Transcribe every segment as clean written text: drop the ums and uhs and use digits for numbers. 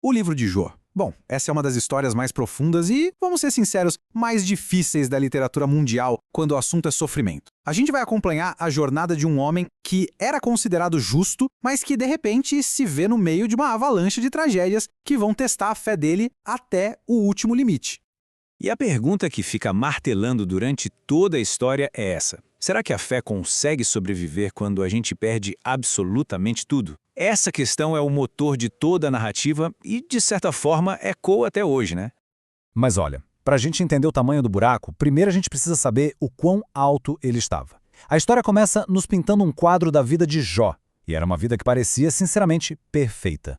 O livro de Jó. Bom, essa é uma das histórias mais profundas e, vamos ser sinceros, mais difíceis da literatura mundial quando o assunto é sofrimento. A gente vai acompanhar a jornada de um homem que era considerado justo, mas que de repente se vê no meio de uma avalanche de tragédias que vão testar a fé dele até o último limite. E a pergunta que fica martelando durante toda a história é essa: será que a fé consegue sobreviver quando a gente perde absolutamente tudo? Essa questão é o motor de toda a narrativa e, de certa forma, ecoa até hoje, né? Mas olha, para a gente entender o tamanho do buraco, primeiro a gente precisa saber o quão alto ele estava. A história começa nos pintando um quadro da vida de Jó, e era uma vida que parecia, sinceramente, perfeita.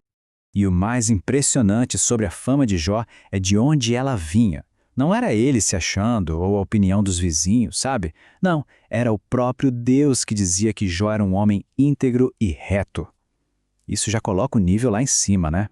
E o mais impressionante sobre a fama de Jó é de onde ela vinha. Não era ele se achando ou a opinião dos vizinhos, sabe? Não, era o próprio Deus que dizia que Jó era um homem íntegro e reto. Isso já coloca o nível lá em cima, né?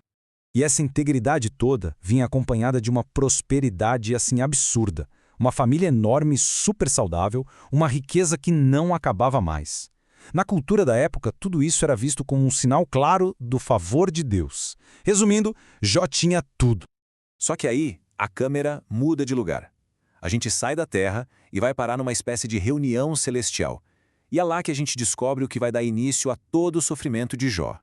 E essa integridade toda vinha acompanhada de uma prosperidade assim absurda. Uma família enorme, super saudável, uma riqueza que não acabava mais. Na cultura da época, tudo isso era visto como um sinal claro do favor de Deus. Resumindo, Jó tinha tudo. Só que aí, a câmera muda de lugar. A gente sai da Terra e vai parar numa espécie de reunião celestial. E é lá que a gente descobre o que vai dar início a todo o sofrimento de Jó.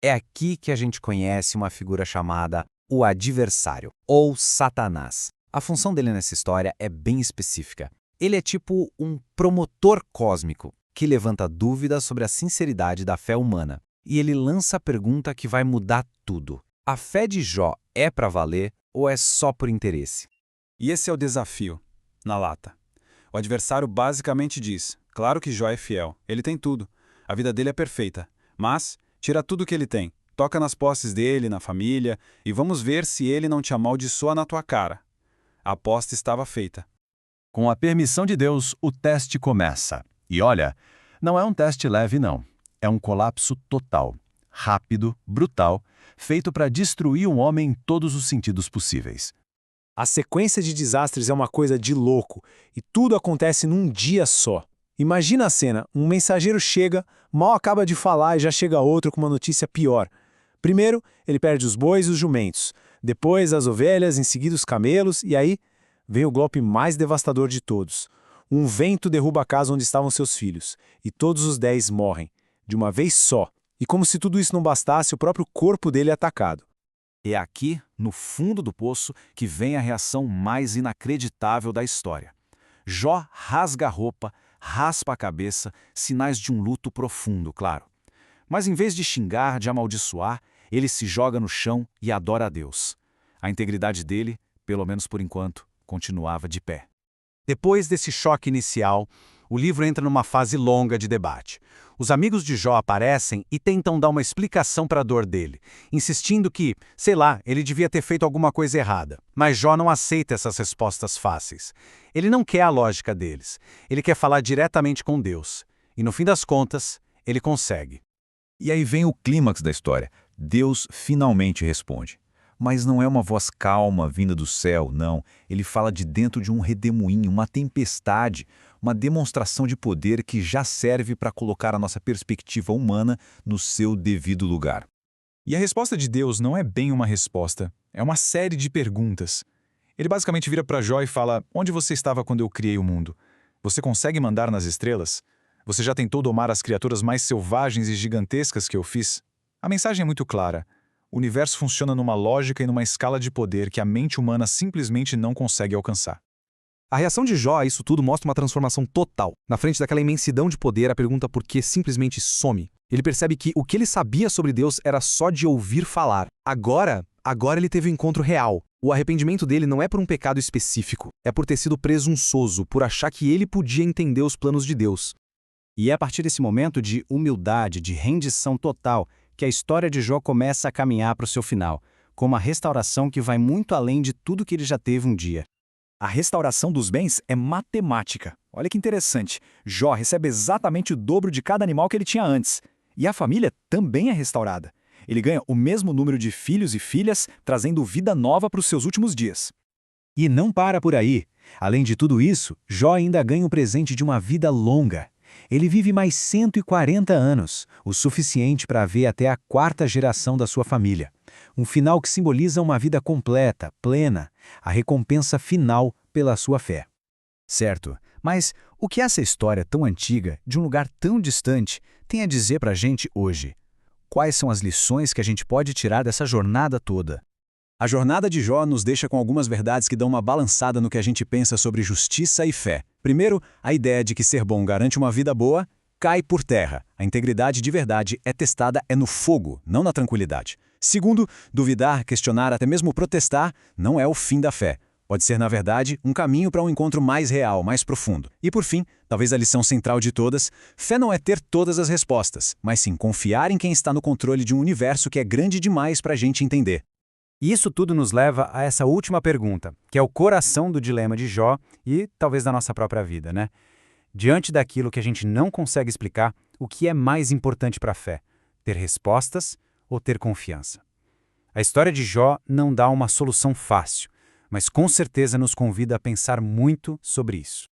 É aqui que a gente conhece uma figura chamada o adversário, ou Satanás. A função dele nessa história é bem específica. Ele é tipo um promotor cósmico que levanta dúvidas sobre a sinceridade da fé humana. E ele lança a pergunta que vai mudar tudo. A fé de Jó é para valer ou é só por interesse? E esse é o desafio, na lata. O adversário basicamente diz: claro que Jó é fiel, ele tem tudo, a vida dele é perfeita, mas tira tudo o que ele tem, toca nas posses dele, na família, e vamos ver se ele não te amaldiçoa na tua cara. A aposta estava feita. Com a permissão de Deus, o teste começa. E olha, não é um teste leve não, é um colapso total, rápido, brutal, feito para destruir um homem em todos os sentidos possíveis. A sequência de desastres é uma coisa de louco, e tudo acontece num dia só. Imagina a cena: um mensageiro chega, mal acaba de falar e já chega outro com uma notícia pior. Primeiro, ele perde os bois e os jumentos, depois as ovelhas, em seguida os camelos, e aí vem o golpe mais devastador de todos. Um vento derruba a casa onde estavam seus filhos, e todos os 10 morrem, de uma vez só. E como se tudo isso não bastasse, o próprio corpo dele é atacado. É aqui, no fundo do poço, que vem a reação mais inacreditável da história. Jó rasga a roupa, raspa a cabeça, sinais de um luto profundo, claro. Mas em vez de xingar, de amaldiçoar, ele se joga no chão e adora a Deus. A integridade dele, pelo menos por enquanto, continuava de pé. Depois desse choque inicial, o livro entra numa fase longa de debate. Os amigos de Jó aparecem e tentam dar uma explicação para a dor dele, insistindo que, sei lá, ele devia ter feito alguma coisa errada. Mas Jó não aceita essas respostas fáceis. Ele não quer a lógica deles. Ele quer falar diretamente com Deus. E no fim das contas, ele consegue. E aí vem o clímax da história. Deus finalmente responde. Mas não é uma voz calma vinda do céu, não. Ele fala de dentro de um redemoinho, uma tempestade, uma demonstração de poder que já serve para colocar a nossa perspectiva humana no seu devido lugar. E a resposta de Deus não é bem uma resposta, é uma série de perguntas. Ele basicamente vira para Jó e fala: onde você estava quando eu criei o mundo? Você consegue mandar nas estrelas? Você já tentou domar as criaturas mais selvagens e gigantescas que eu fiz? A mensagem é muito clara. O universo funciona numa lógica e numa escala de poder que a mente humana simplesmente não consegue alcançar. A reação de Jó a isso tudo mostra uma transformação total. Na frente daquela imensidão de poder, a pergunta por que simplesmente some. Ele percebe que o que ele sabia sobre Deus era só de ouvir falar. Agora ele teve um encontro real. O arrependimento dele não é por um pecado específico, é por ter sido presunçoso, por achar que ele podia entender os planos de Deus. E é a partir desse momento de humildade, de rendição total, que a história de Jó começa a caminhar para o seu final, com uma restauração que vai muito além de tudo que ele já teve um dia. A restauração dos bens é matemática. Olha que interessante. Jó recebe exatamente o dobro de cada animal que ele tinha antes. E a família também é restaurada. Ele ganha o mesmo número de filhos e filhas, trazendo vida nova para os seus últimos dias. E não para por aí. Além de tudo isso, Jó ainda ganha o presente de uma vida longa. Ele vive mais 140 anos, o suficiente para ver até a 4ª geração da sua família. Um final que simboliza uma vida completa, plena, a recompensa final pela sua fé. Certo, mas o que essa história tão antiga, de um lugar tão distante, tem a dizer pra gente hoje? Quais são as lições que a gente pode tirar dessa jornada toda? A jornada de Jó nos deixa com algumas verdades que dão uma balançada no que a gente pensa sobre justiça e fé. Primeiro, a ideia de que ser bom garante uma vida boa cai por terra. A integridade de verdade é testada no fogo, não na tranquilidade. Segundo, duvidar, questionar, até mesmo protestar, não é o fim da fé. Pode ser, na verdade, um caminho para um encontro mais real, mais profundo. E por fim, talvez a lição central de todas, fé não é ter todas as respostas, mas sim confiar em quem está no controle de um universo que é grande demais para a gente entender. E isso tudo nos leva a essa última pergunta, que é o coração do dilema de Jó e talvez da nossa própria vida, né? Diante daquilo que a gente não consegue explicar, o que é mais importante para a fé? Ter respostas ou ter confiança? A história de Jó não dá uma solução fácil, mas com certeza nos convida a pensar muito sobre isso.